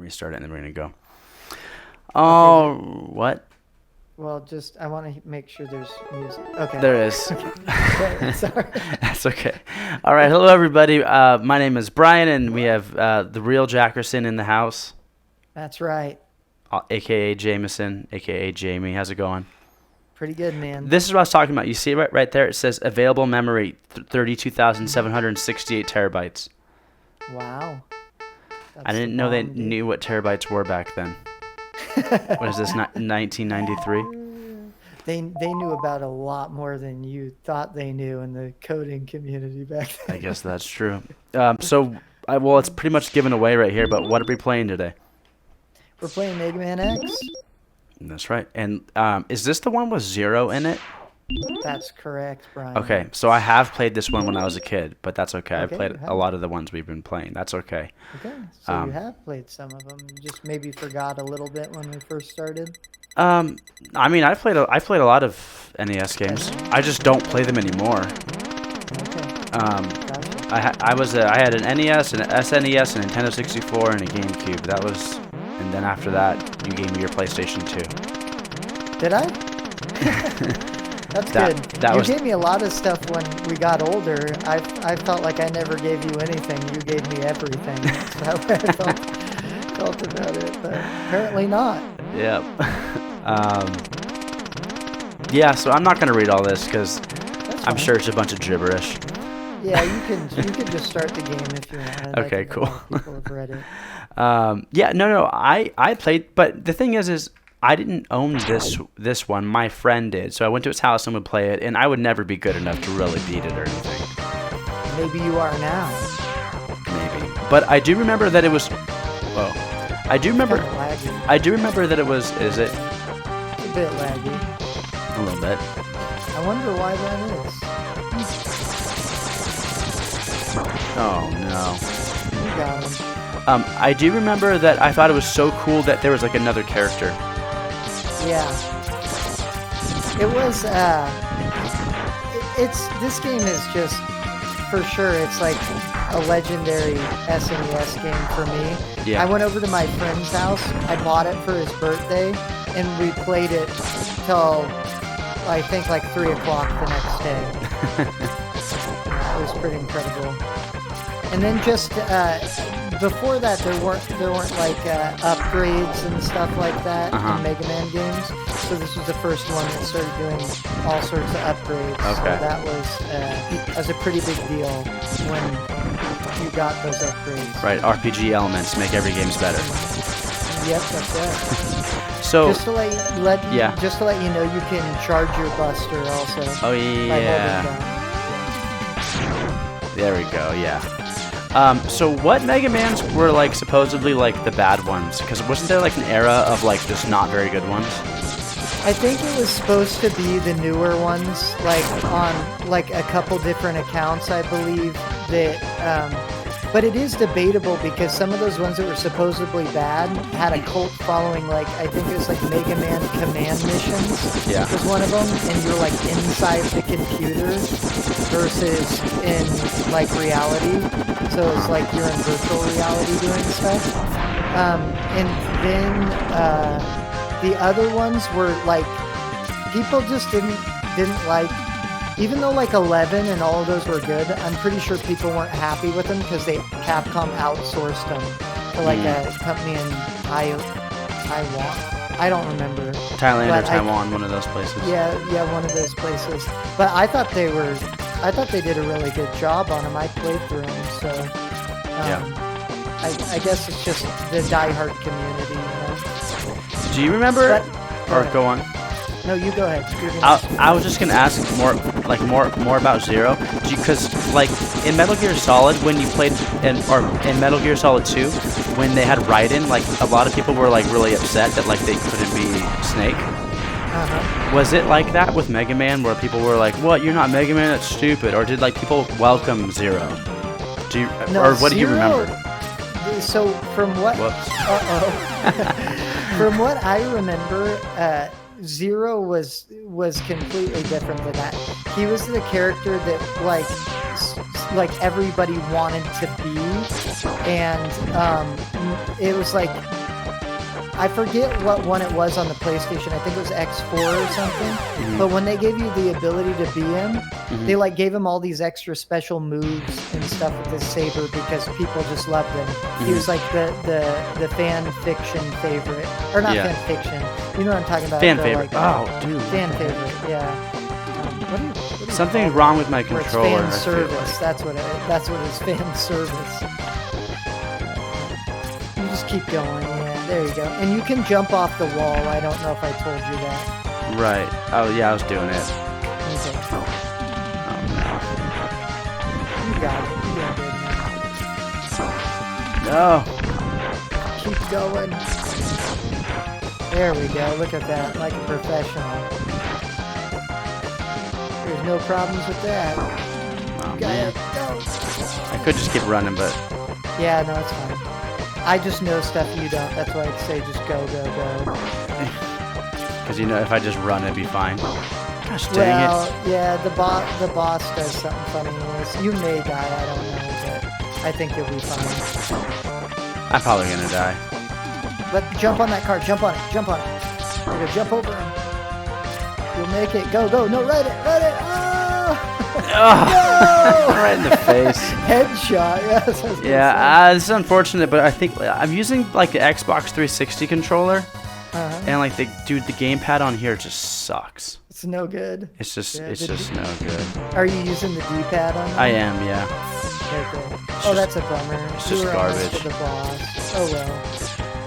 restart it, and then we're gonna go. Oh, what? Well, I want to make sure there's music. Okay. There is. Sorry. That's okay. All right. Hello, everybody. My name is Brian, and we have the real Jackerson in the house, That's right. a.k.a. Jameson, a.k.a. Jamie. How's it going? Pretty good, man. This is what I was talking about. You see it right there? It says available memory, 32,768 terabytes. Wow. I didn't know they knew what terabytes were back then. What is this, 1993? They knew about a lot more than you thought they knew in the coding community back then. I guess that's true. Well, it's pretty much given away right here, but what are we playing today? We're playing Mega Man X. That's right. And is this the one with Zero in it? That's correct, Brian. Okay, so I have played this one when I was a kid, but that's okay. I've played you a have. lot of the ones we've been playing. That's okay. Okay, so you have played some of them. You just maybe forgot a little bit when we first started. I mean, I played a lot of NES games. I just don't play them anymore. Okay. Gotcha. I had an NES, an SNES, a Nintendo 64, and a GameCube. And then after that, you gave me your PlayStation 2. Did I? That's good. You gave me a lot of stuff when we got older. I felt like I never gave you anything. You gave me everything. That's how I felt about it, but apparently not. Yep. Yeah, so I'm not going to read all this because I'm sure it's a bunch of gibberish. Yeah, you can just start the game if you want. Okay, cool. People have read it. Yeah, no, I played, but the thing is I didn't own this one. My friend did, so I went to his house and would play it, and I would never be good enough to really beat it or anything. Maybe you are now. Maybe, but I do remember that it was. Whoa, I do remember. Kind of laggy. I do remember that it was. Is it? It's a bit laggy. A little bit. I wonder why that is. Oh no. You got him. I do remember that I thought it was so cool that there was like another character. Yeah. It was, this game is just, for sure, it's like a legendary SNES game for me. Yeah. I went over to my friend's house, I bought it for his birthday, and we played it till, I think, like 3 o'clock the next day. It was pretty incredible. And then just, before that, there weren't like upgrades and stuff like that in Mega Man games. So this was the first one that started doing all sorts of upgrades. Okay. So that was a pretty big deal when you got those upgrades. Right, RPG elements make every game's better. Yep, that's it. So just to let you know, you can charge your Buster also. Oh yeah. There we go. Yeah. So what Mega Mans were like supposedly like the bad ones? Because wasn't there like an era of like just not very good ones? I think it was supposed to be the newer ones, like on like a couple different accounts, I believe. But it is debatable because some of those ones that were supposedly bad had a cult following. Like I think it was like Mega Man Command Missions was one of them, and you're like inside the computer versus in like reality. So it's like you're in virtual reality doing stuff. And then the other ones were like people just didn't like. Even though like 11 and all of those were good, I'm pretty sure people weren't happy with them because Capcom outsourced them to like a company in Taiwan. I don't remember. Thailand or Taiwan, one of those places. Yeah, one of those places. But I thought they did a really good job on them. I played through them, so I guess it's just the diehard community. You know? Do you remember? Go on. No, you go ahead. I was just gonna ask more about Zero, because like in Metal Gear Solid, when you played in Metal Gear Solid 2, when they had Raiden, like a lot of people were like really upset that like they couldn't be Snake. Was it like that with Mega Man, where people were like, "What? You're not Mega Man? That's stupid," or did like people welcome Zero? What do you remember? So from what? From what I remember. Zero was completely different than that. He was the character that like everybody wanted to be, and it was like I forget what one it was on the PlayStation. I think it was X4 or something. But when they gave you the ability to be him, they like gave him all these extra special moves and stuff with his saber because people just loved him. He was like the fan fiction favorite, or not fan fiction. You know what I'm talking about? Fan favorite. Like, oh, dude. Fan favorite. Yeah. What do you Something's call wrong it? with my Where it's controller. fan service. That's what it is. Fan service. You just keep going. Yeah, there you go. And you can jump off the wall. I don't know if I told you that. Right. Oh, yeah, I was doing it. Okay. Oh, You got it. You got no. it. Keep going. There we go. Look at that. Like a professional. There's no problems with that. Oh, Got man. it. Go. I could just keep running, but Yeah, no, it's fine. I just know stuff you don't. That's why I'd say just go, go, go. because you know if I just run, it'd be fine. Gosh dang Well, yeah, the boss does something funny in this. You may die, I don't know, but I think you'll be fine. it. I'm probably gonna die. But jump on that car. Jump on it. Jump on it. You're gonna jump over him. You'll make it. Go, go. No, ride it. Ride it. Oh! No! Right in the face. Headshot. Yes. I was gonna say. Yeah, this is unfortunate, but I think I'm using like the Xbox 360 controller, Uh-huh. and like the gamepad on here just sucks. It's no good. It's just Yeah, it's the just no good. Are you using the D-pad on that? I am, yeah. Okay. Oh, just- that's a bummer. it's You just were almost garbage. to the boss. Oh well.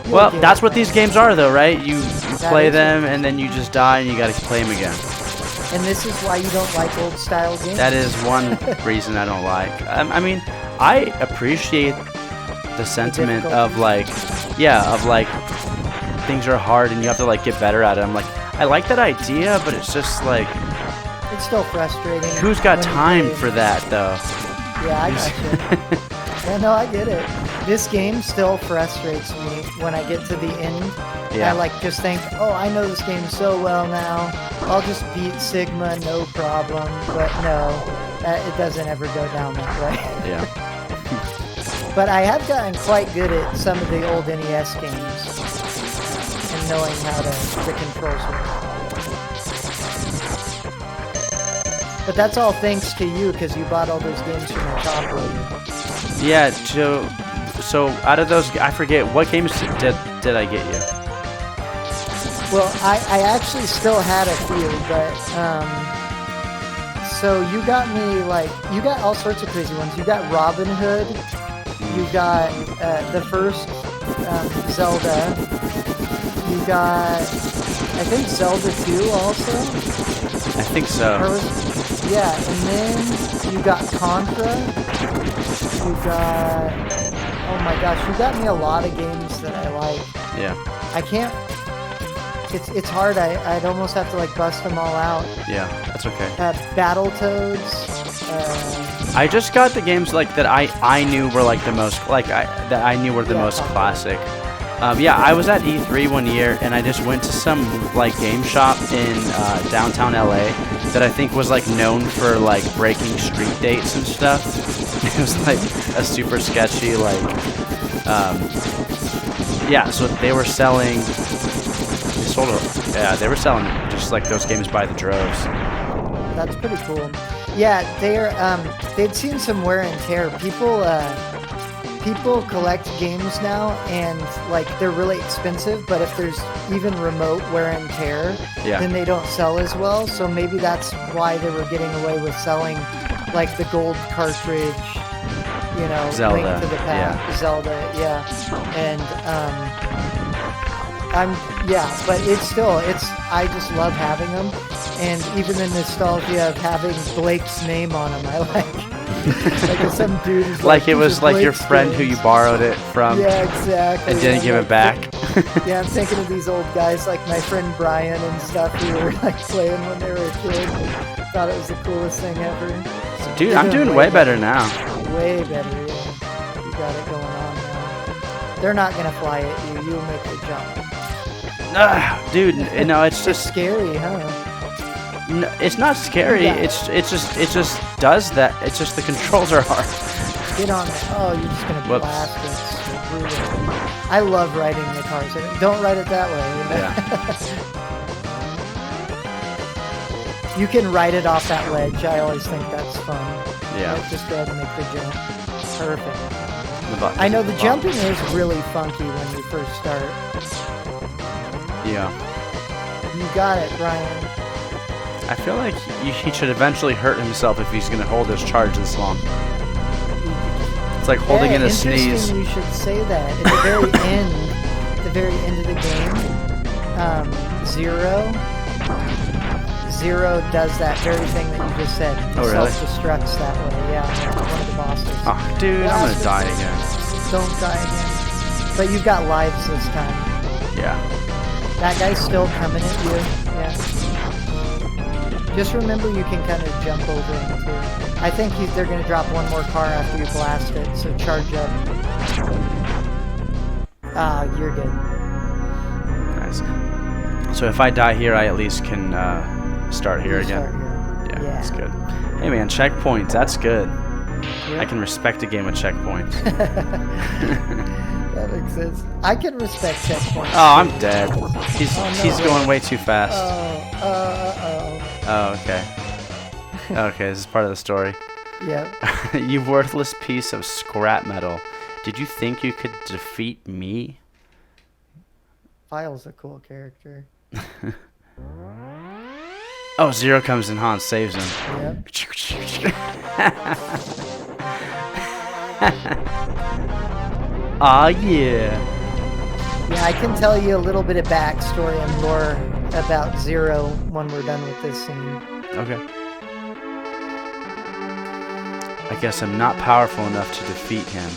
You'll Well, get that's it, what man. these games are, though, right? You play is them and then you just die and you gotta play them again. And this is why you don't like old style games. That is one reason I don't like. I mean, I appreciate the sentiment of like, yeah, of like things are hard and you have to like get better at it. I'm like, I like that idea, but it's just like, It's still frustrating. who's got when you time play- for that though? Yeah, I got you. Yeah, no, I get it. This game still frustrates me when I get to the end. Yeah. I like just think, oh, I know this game so well now. I'll just beat Sigma, no problem. But no, it doesn't ever go down that way. Yeah. But I have gotten quite good at some of the old NES games and knowing how the controls work. But that's all thanks to you because you bought all those games from the top loader. Yeah. So out of those, I forget what games did I get you? Well, I actually still had a few, but so you got me like you got all sorts of crazy ones. You got Robin Hood. You got the first Zelda. You got I think Zelda 2 also. I think so. Yeah, and then you got Contra. You got oh my gosh, you got me a lot of games that I like. Yeah. I can't. It's hard. I'd almost have to like bust them all out. Yeah. That's okay. Battletoads. I just got the games like that I knew were like the most that I knew were the most classic. Yeah, I was at E3 one year and I just went to some like game shop in downtown LA that I think was like known for like breaking street dates and stuff. It was like a super sketchy like yeah. So they were selling. They were selling just like those games by the droves. That's pretty cool. Yeah, they'd seen some wear and tear. People collect games now, and like they're really expensive. But if there's even remote wear and tear, Yeah. then they don't sell as well. So maybe that's why they were getting away with selling like the gold cartridge. You know, Zelda, Link to the Past, yeah. Zelda, yeah, and but I just love having them, and even the nostalgia of having Blake's name on them, I like. Like if some dude is Like it "These was are like your Blake's friend who games." you borrowed it from Yeah, exactly. and didn't I'm give it like, back. Yeah, I'm thinking of these old guys like my friend Brian and stuff who were like playing when they were a kid. Thought it was the coolest thing ever. Dude, You're I'm doing way better now. Way better, yeah. You got it going on now. They're not gonna fly at you. You'll make the jump. Dude, no, it's It's just scary, huh? no, it's not scary. Yeah. It just does that. It's just the controls are hard. Get on it. Oh, you're just gonna Whoops. blast it. brutal. I love riding the cars. Don't ride it that way. You can ride it off that ledge. I always think that's fun. Yeah. Just go ahead and make the jump. Perfect. The I know the jumping is really funky when you first start. Yeah. You got it, Ryan. I feel like he should eventually hurt himself if he's going to hold his charge this long. It's like holding in a sneeze. You should say that. At the very end of the game, Zero does that very thing that you just said. He self-destructs that way. Yeah, one of the bosses. Oh, dude, I'm going to die again. Don't die again. But you've got lives this time. Yeah. That guy's still coming at you. Yeah. Just remember you can kind of jump over him too. I think they're going to drop one more car after you blast it, so charge up. Ah, you're good. Nice. So if I die here, I at least can start here again. Yeah, that's good. Hey man, checkpoints, that's good. Yeah. I can respect a game with checkpoints. That makes sense. I can respect checkpoints. Oh, I'm dead. He's going way too fast. Oh, okay. Okay, this is part of the story. Yeah. You worthless piece of scrap metal. Did you think you could defeat me? File's a cool character. Oh, Zero comes in, Han saves him. Yep. Aw, yeah. Yeah, I can tell you a little bit of backstory and lore about Zero when we're done with this scene. Okay. I guess I'm not powerful enough to defeat him.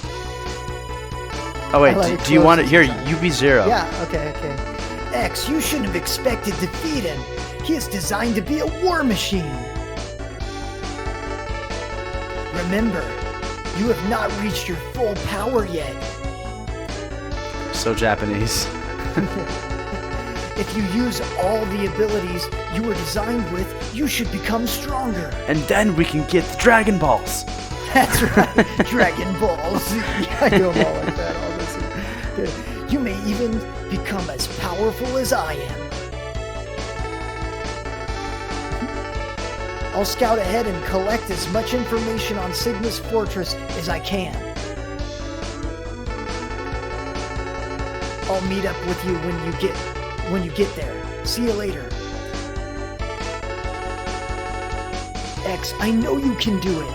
Oh wait, do you want it? Here, you be Zero. Yeah, okay. X, you shouldn't have expected to defeat him. He is designed to be a war machine. Remember, you have not reached your full power yet. So Japanese. If you use all the abilities you were designed with, you should become stronger. And then we can get the Dragon Balls. That's right, Dragon Balls. I do them all like that. All this. You may even become as powerful as I am. I'll scout ahead and collect as much information on Sigma's fortress as I can. I'll meet up with you when you get there. See you later. X, I know you can do it.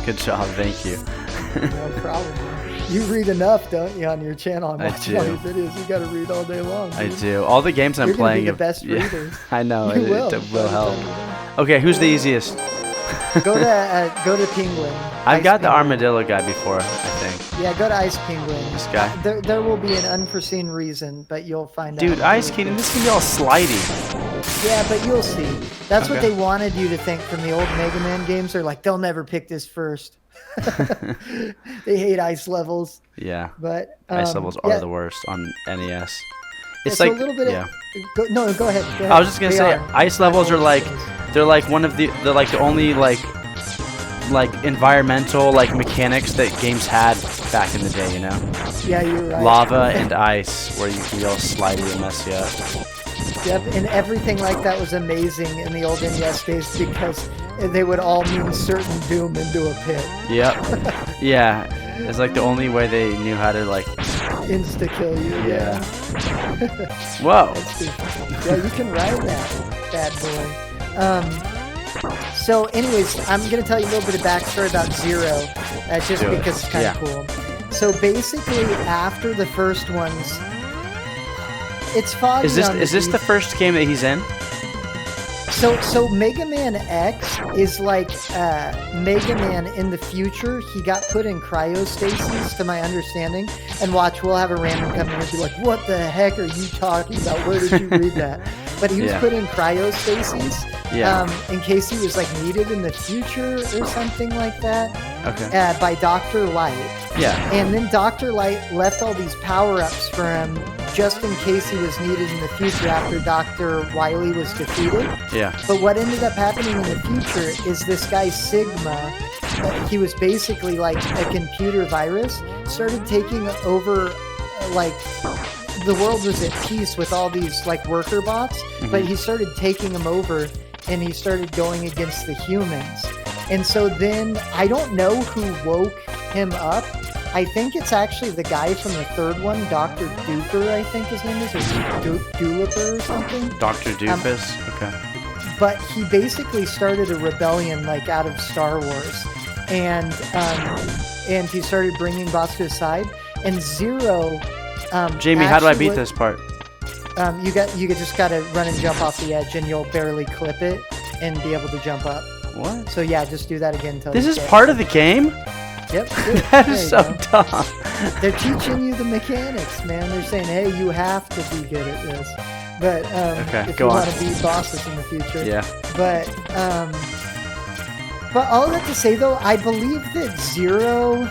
Good job, thank you. No problem. You read enough, don't you, on your channel? I'm watching all your do. videos. You got to read all day long. Dude. I do. All the games I'm playing. You're the best reader. I know. You It will help. Okay, who's the easiest? Go to Penguin. I've got the armadillo guy before, I think. Yeah, go to Ice Penguin. This guy. There will be an unforeseen reason, but you'll find out. Dude, Ice King, this can be all slidey. Yeah, but you'll see. That's what they wanted you to think from the old Mega Man games. They're like, they'll never pick this first. They hate ice levels. Yeah. But ice levels are the worst on NES. It's like a little bit. Go ahead. I was just gonna say, ice levels are like they're like the only like environmental mechanics that games had back in the day, you know? Yeah, you're right. Lava and ice, where you can be all slidey and messy up. Yep, and everything like that was amazing in the old NES days because they would all mean certain doom into a pit. Yep. Yeah. It's like the only way they knew how to insta kill you. Yeah. Whoa. Yeah, you can ride that bad boy. So anyways, I'm going to tell you a little bit of backstory about Zero, just because it's kind of cool. So basically, after the first ones, it's foggy. Is this the first game that he's in? So Mega Man X is like Mega Man in the future. He got put in cryostasis, to my understanding. And watch, we'll have a random come in and be like, "What the heck are you talking about? Where did you read that?" But he was put in cryostasis in case he was needed in the future or something like that. Okay. By Dr. Light. Yeah. And then Dr. Light left all these power-ups for him just in case he was needed in the future after Dr. Wily was defeated. Yeah. But what ended up happening in the future is this guy Sigma he was basically like a computer virus, started taking over like the world was at peace with all these like worker bots, but he started taking them over and he started going against the humans. And so then I don't know who woke him up. I think it's actually the guy from the third one, Dr. Duper, I think his name is, or Duliper or something. Dr. Doofus? Okay. But he basically started a rebellion like out of Star Wars. And he started bringing bots to his side. And Zero... Jamie, how do I beat this part? You just gotta run and jump off the edge, and you'll barely clip it and be able to jump up. What? So yeah, just do that again until This is part of the game? Yep. That is so dumb. They're teaching you the mechanics, man. They're saying, hey, you have to be good at this. But okay, if you want to beat bosses in the future. Yeah. But all that to say though, I believe that Zero.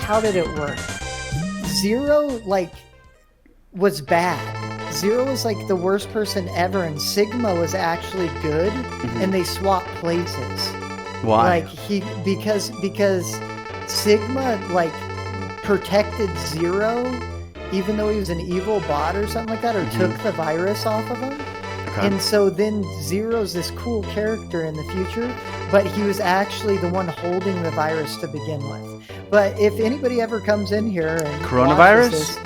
How did it work? Zero like was bad. Zero was like the worst person ever, and Sigma was actually good, and they swapped places. Why? Like because Sigma like protected Zero, even though he was an evil bot or something like that, or took the virus off of him. Okay. And so then Zero's this cool character in the future, but he was actually the one holding the virus to begin with. But if anybody ever comes in here and coronavirus? This,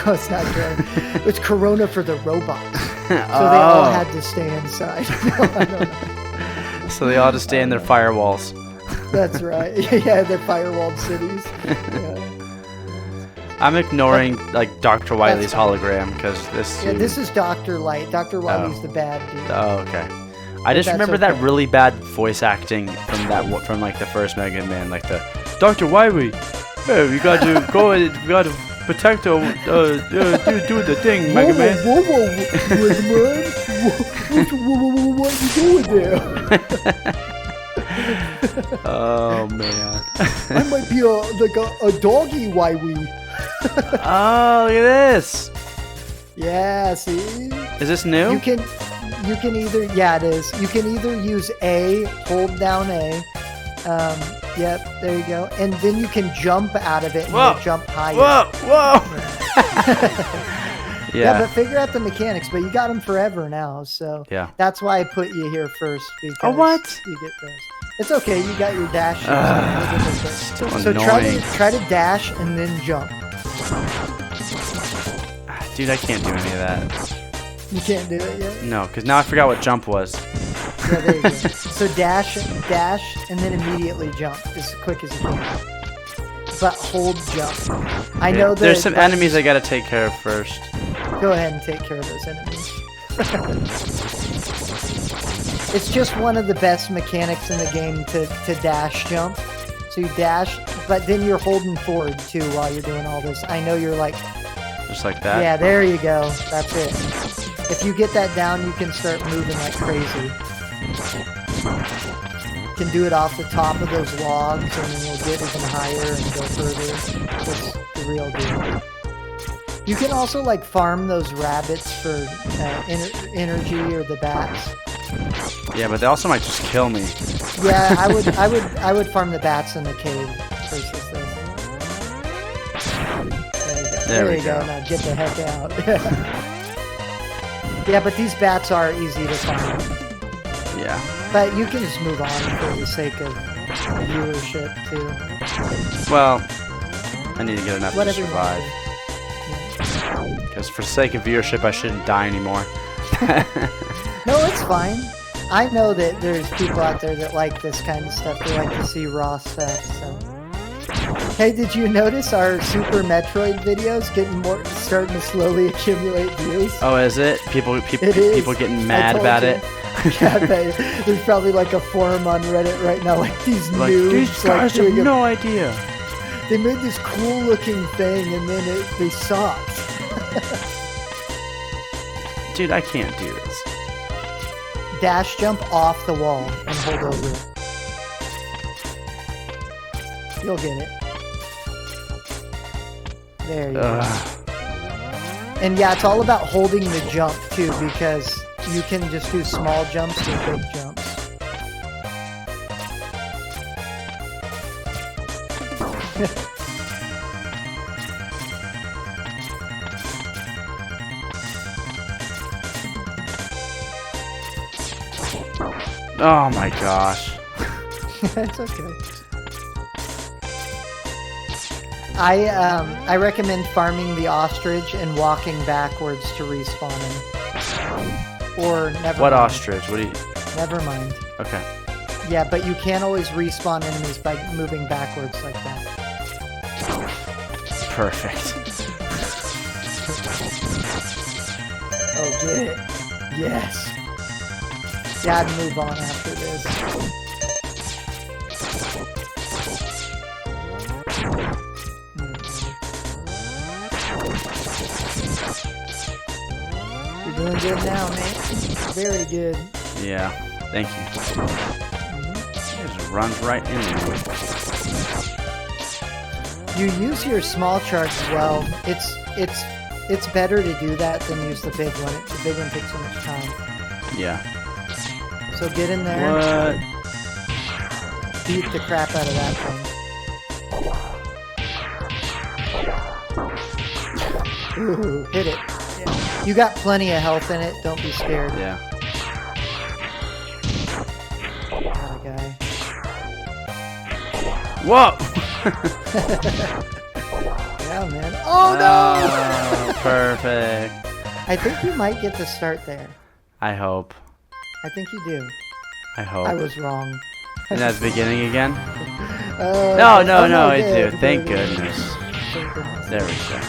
no, it's not Corona. It's Corona for the robots. So they all had to stay inside. No, I don't know. So they all just stay in their firewalls. That's right. Yeah, they're firewalled cities. Yeah. I'm ignoring like Dr. Wily's hologram because this. Yeah, this is Dr. Light. Dr. Wily's the bad dude. Oh, okay. I just remember that really bad voice acting from like the first Mega Man, like the Dr. Wily. Hey, we got to go. We got to protect her. Do the thing, Mega Man. Whoa, Mega Man. What you doing there? Oh man. I might be a doggy Wily. Oh, look at this. Yeah, see? Is this new? You can either, yeah, it is. You can either use A, hold down A. Yep, there you go. And then you can jump out of it and you'll jump higher. Whoa! Yeah, but figure out the mechanics. But you got them forever now, so that's why I put you here first. Because what? You get those. It's okay. You got your dash. So try to dash and then jump. Dude, I can't do any of that. You can't do it yet? No, because now I forgot what jump was. Yeah, there you go. So dash, and then immediately jump as quick as you can. But hold jump. I know there's some enemies I gotta take care of first. Go ahead and take care of those enemies. It's just one of the best mechanics in the game to dash jump. So you dash, but then you're holding forward too while you're doing all this. I know you're like... Just like that? Yeah, there you go. That's it. If you get that down, you can start moving like crazy. You can do it off the top of those logs, and then you'll get even higher and go further. That's the real deal. You can also like farm those rabbits for energy or the bats. Yeah, but they also might just kill me. Yeah, I would farm the bats in the cave versus this. There you go. Now get the heck out. Yeah, but these bats are easy to find. Yeah. But you can just move on for the sake of viewership too. Well, I need to get enough to survive. Because for the sake of viewership, I shouldn't die anymore. No, it's fine. I know that there's people out there that like this kind of stuff. They like to see raw stuff, so... Hey, did you notice our Super Metroid videos starting to slowly accumulate views? Oh, is it? People getting mad about it? Yeah, there's probably like a forum on Reddit right now, like these noobs. These guys have no idea. They made this cool looking thing and then they sucked. Dude, I can't do this. Dash jump off the wall and hold over it. You'll get it. There you go. And yeah, it's all about holding the jump too, because you can just do small jumps and big jumps. Oh my gosh. It's okay. I recommend farming the ostrich and walking backwards to respawning. Or never What mind. ostrich? What do you... Never mind. Okay. Yeah, but you can always respawn enemies by moving backwards like that. Perfect. Oh, get it. Yes. Yeah, I'd move on after this. You're doing good now, man. Very good. Yeah. Thank you. It just runs right in there. You use your small charge well. It's better to do that than use the big one. The big one takes so much time. Yeah. So get in there. What? Beat the crap out of that thing. Ooh, hit it. Yeah. You got plenty of health in it. Don't be scared. Yeah. Got a guy. Whoa! Yeah, man. Oh no! Oh, perfect. I think you might get to start there. I hope. I think you do. I hope. I was wrong. And that's beginning again? No, No, I do. Thank goodness. Thank goodness. There we go.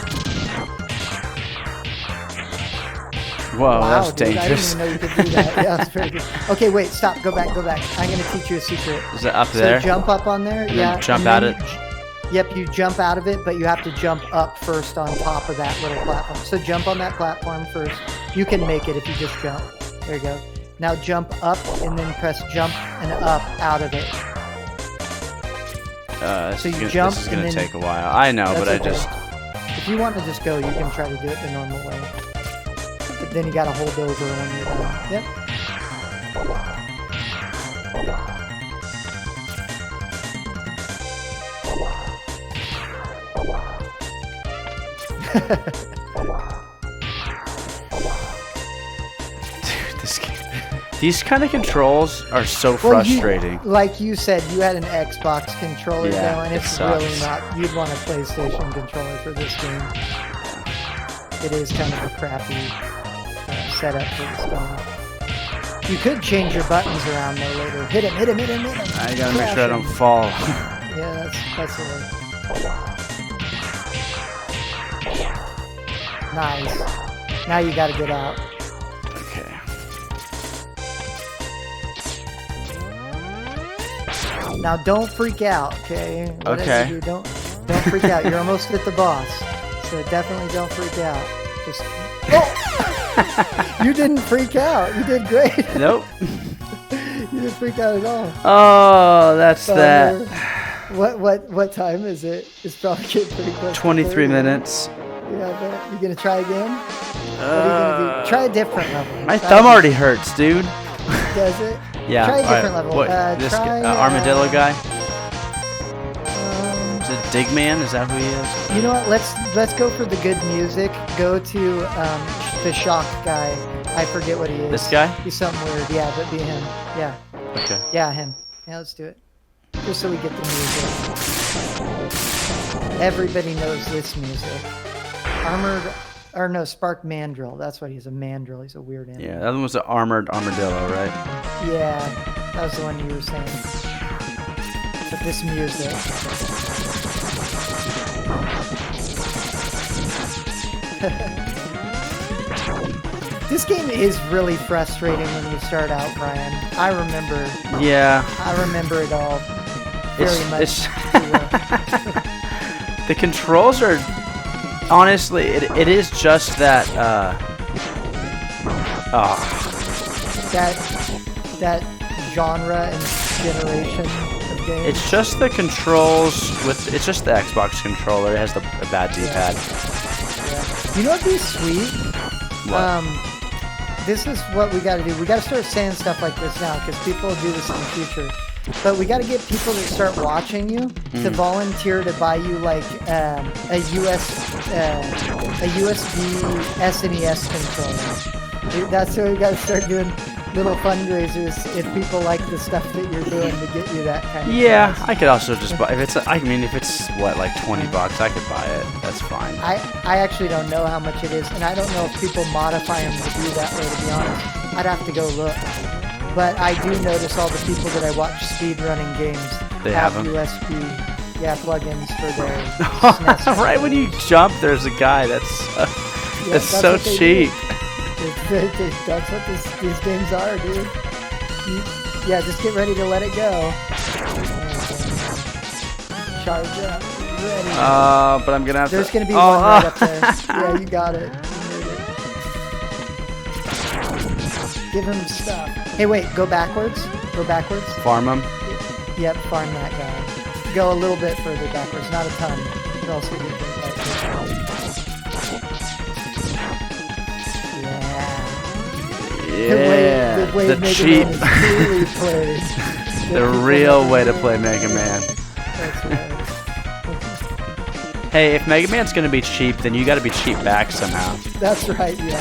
Whoa, Wow, that was dude, dangerous. I didn't even know you could do that. Yeah, that's very good. Okay, wait, stop. Go back. I'm going to teach you a secret. Is it up there? So jump up on there. And yeah. then jump and out then it? Yep, you jump out of it, but you have to jump up first on top of that little platform. So jump on that platform first. You can make it if you just jump. There you go. Now jump up and then press jump and up out of it. So you jump This is and going to then- take a while. I know, but I That's okay. just... If you want to just go, you can try to do it the normal way. But then you got to hold over when you're done. Yep. Dude, this game... These kind of controls are so Well, frustrating. like you said, you had an Xbox controller Yeah, going. it It's sucks. really not. You'd want a PlayStation controller for this game. It is kind of a crappy setup for this game. You could change your buttons around though later. Hit him, hit him, hit him, hit him. I gotta make Crash sure I him. don't fall. Yeah, that's the way. Nice. Now you gotta get out. Okay. Now don't freak out, okay? Whatever Okay. you do, don't freak out. You're almost at the boss, so definitely don't freak out. Just. Oh! You didn't freak out. You did great. Nope. You didn't freak out at all. Oh, that's that. What time is it? It's probably getting pretty close. to 23 30. minutes. Yeah, I bet. You gonna try again? What are you gonna do? Try a different level. My Try thumb a- already hurts, dude. Does it? Yeah. Try a alright, different level. What? This Try, armadillo guy? um, Is it Digman? Is that who he is? You know what? Let's go for the good music. Go to the shock guy. I forget what he is. This guy? He's something weird. Yeah, but be him. Yeah. Okay. Yeah, him. Yeah, let's do it. Just so we get the music. Everybody knows this music. Spark Mandrill. That's what he's a mandrill. He's a weird animal. Yeah, that one was an armored armadillo, right? Yeah, that was the one you were saying. But this music. This game is really frustrating when you start out, Brian. I remember Yeah. it all very much. It's the controls are honestly it is just that that genre and generation of games. it's just the controls it's just the Xbox controller. It has the bad D-pad. Yeah. You know what'd be sweet? What? This is what we got to do. We got to start saying stuff like this now because people will do this in the future. But we got to get people that start watching you to volunteer to buy you like a USB SNES controller. Dude, that's what we got to start doing. Little fundraisers if people like the stuff that you're doing to get you that kind of Yeah, stuff. I could also just buy. If it's what, like $20, I could buy it. That's fine. I actually don't know how much it is, and I don't know if people modify them to do that way, to be honest. I'd have to go look. But I do notice all the people that I watch speedrunning games They have 'em? USB plugins for their SNES. Right when you jump, there's a guy. That's so what they cheap. do. That's what these games are, dude. Yeah, just get ready to let it go. Charge up. Ready. But I'm gonna have There's to. gonna be one right up there. Yeah, you got it. Give him stuff. Hey, wait, go backwards. Go backwards. Farm him. Yep, farm that guy. Go a little bit further backwards, not a ton. Or else we get Yeah, the way the Mega cheap, Man is truly played. the real way to play Mega Man. That's right. Hey, if Mega Man's gonna be cheap, then you gotta be cheap back somehow. That's right, yeah.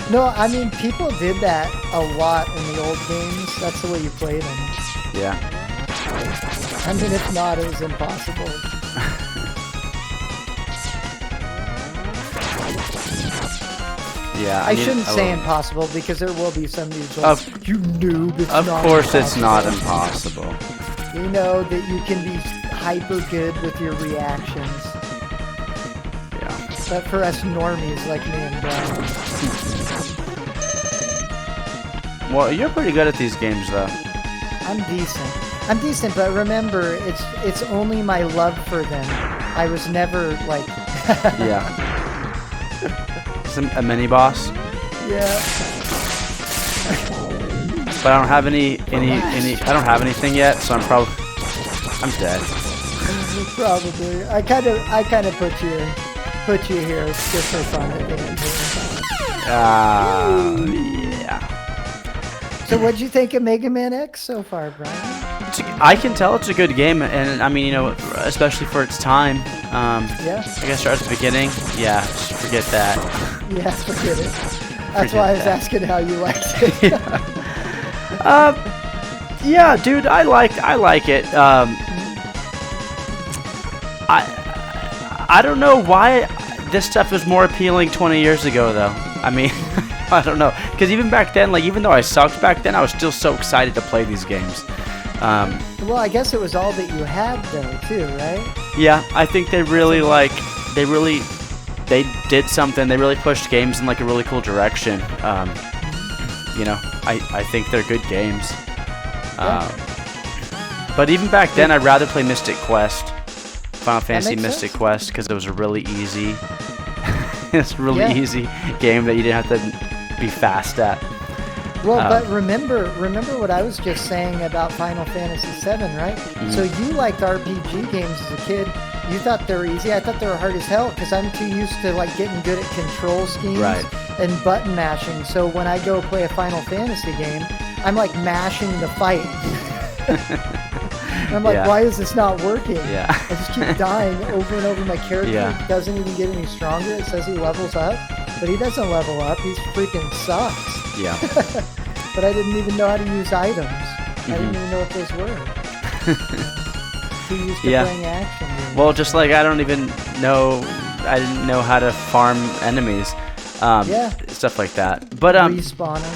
No, I mean, people did that a lot in the old games. That's the way you played them. Yeah. I mean, if not, it was impossible. Yeah. I shouldn't say impossible, because there will be some who's like, you noob, it's Of not course, it's impossible." not impossible. We know that you can be hyper good with your reactions. Yeah. But for us normies like me and Brian, Well, you're pretty good at these games, though. I'm decent. I'm decent, but remember, it's only my love for them. I was never like. Yeah. A mini boss, Yeah. but I don't have any. I don't have anything yet, so I'm dead. Probably. I kind of put you here just for fun at the end. Yeah. So what'd you think of Mega Man X so far, Brian? I can tell it's a good game, and I mean, you know, especially for its time. Yeah. I guess start at the beginning. Yeah, just forget that. Yeah, forget it. That's Forget why I was that. asking how you liked it. Yeah, dude, I like it. I don't know why this stuff was more appealing 20 years ago, though. I mean, I don't know, because even back then, like, even though I sucked back then, I was still so excited to play these games. Well, I guess it was all that you had, though, too, right? Yeah, I think they really they did something. They really pushed games in like a really cool direction. You know, I think they're good games. But even back then, I'd rather play Mystic Quest, Final Fantasy makes Mystic sense. Quest, because it was a really easy, it's a really Yeah. easy game that you didn't have to be fast at. Well, but remember what I was just saying about Final Fantasy VII, right? Mm-hmm. So you liked RPG games as a kid. You thought they were easy. I thought they were hard as hell because I'm too used to like getting good at control schemes Right. and button mashing. So when I go play a Final Fantasy game, I'm like mashing the fight. And I'm like, Yeah. why is this not working? Yeah. I just keep dying over and over. My character Yeah. doesn't even get any stronger. It says he levels up, but he doesn't level up. He's freaking sucks. Yeah. But I didn't even know how to use items. I didn't even know what those were. Too used to Yeah. playing action games. Well, just like I didn't know how to farm enemies. Yeah. Stuff like that. But Respawn them.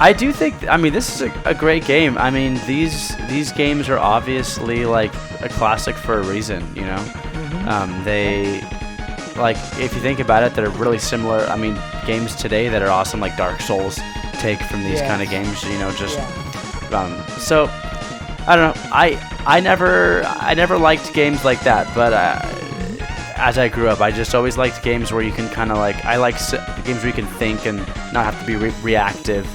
I do think, I mean, this is a great game. I mean, these games are obviously like a classic for a reason, you know. They, like, if you think about it, they're really similar. I mean, games today that are awesome, like Dark Souls, take from these kind of games, you know. Just so I don't know. I never liked games like that, but as I grew up, I just always liked games where you can kind of like, I like games where you can think and not have to be reactive.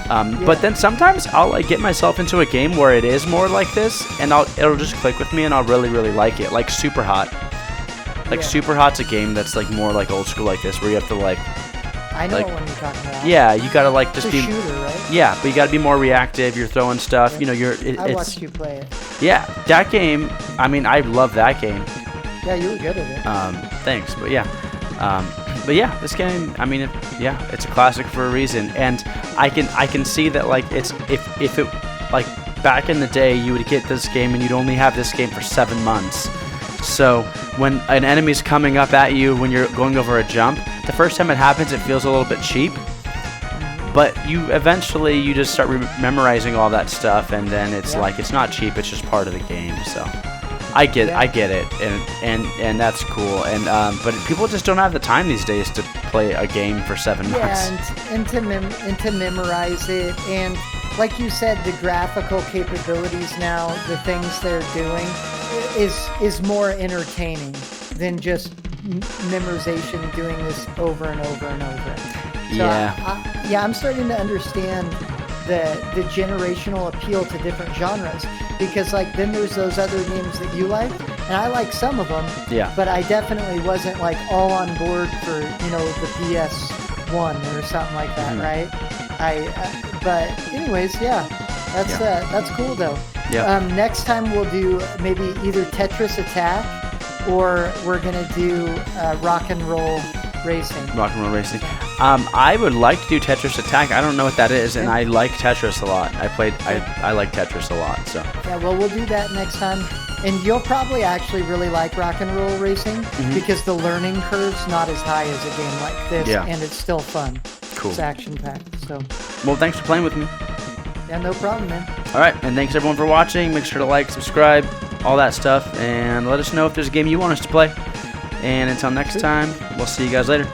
But then sometimes I'll like get myself into a game where it is more like this, and it'll just click with me, and I'll really like it. Like Super Hot. Like Super Hot's a game that's like more like old school like this, where you have to like I know like, what one you're talking about. yeah, you gotta like just It's a be. shooter, right? Yeah, but you gotta be more reactive. You're throwing stuff. Yeah. You know, I it's. watched you play it. Yeah, that game. I mean, I love that game. Yeah, you were good at it. Thanks, but yeah. This game. I mean, it's a classic for a reason, and I can see that like if it like back in the day you would get this game and you'd only have this game for 7 months. So when an enemy's coming up at you when you're going over a jump, the first time it happens, it feels a little bit cheap. But you eventually just start memorizing all that stuff, and then it's like it's not cheap. It's just part of the game. So I get it, and that's cool. And but people just don't have the time these days to play a game for 7 months. Yeah, and to memorize it, and like you said, the graphical capabilities now, the things they're doing, is more entertaining than just memorization, doing this over and over and over. So I'm starting to understand the generational appeal to different genres, because like then there's those other games that you like, and I like some of them. Yeah. But I definitely wasn't like all on board for the PS1 or something like that, right? But anyways, that's cool though. Yeah. Next time we'll do maybe either Tetris Attack, or we're gonna do Rock and Roll Racing. Rock and Roll Racing. I would like to do Tetris Attack. I don't know what that is, and I like Tetris a lot. I like Tetris a lot. So. Yeah, well, we'll do that next time, and you'll probably actually really like Rock and Roll Racing because the learning curve's not as high as a game like this, and it's still fun. Cool. It's action-packed. So. Well, thanks for playing with me. Yeah, no problem, man. All right, and thanks everyone for watching. Make sure to like, subscribe, all that stuff, and let us know if there's a game you want us to play. And until next time, we'll see you guys later.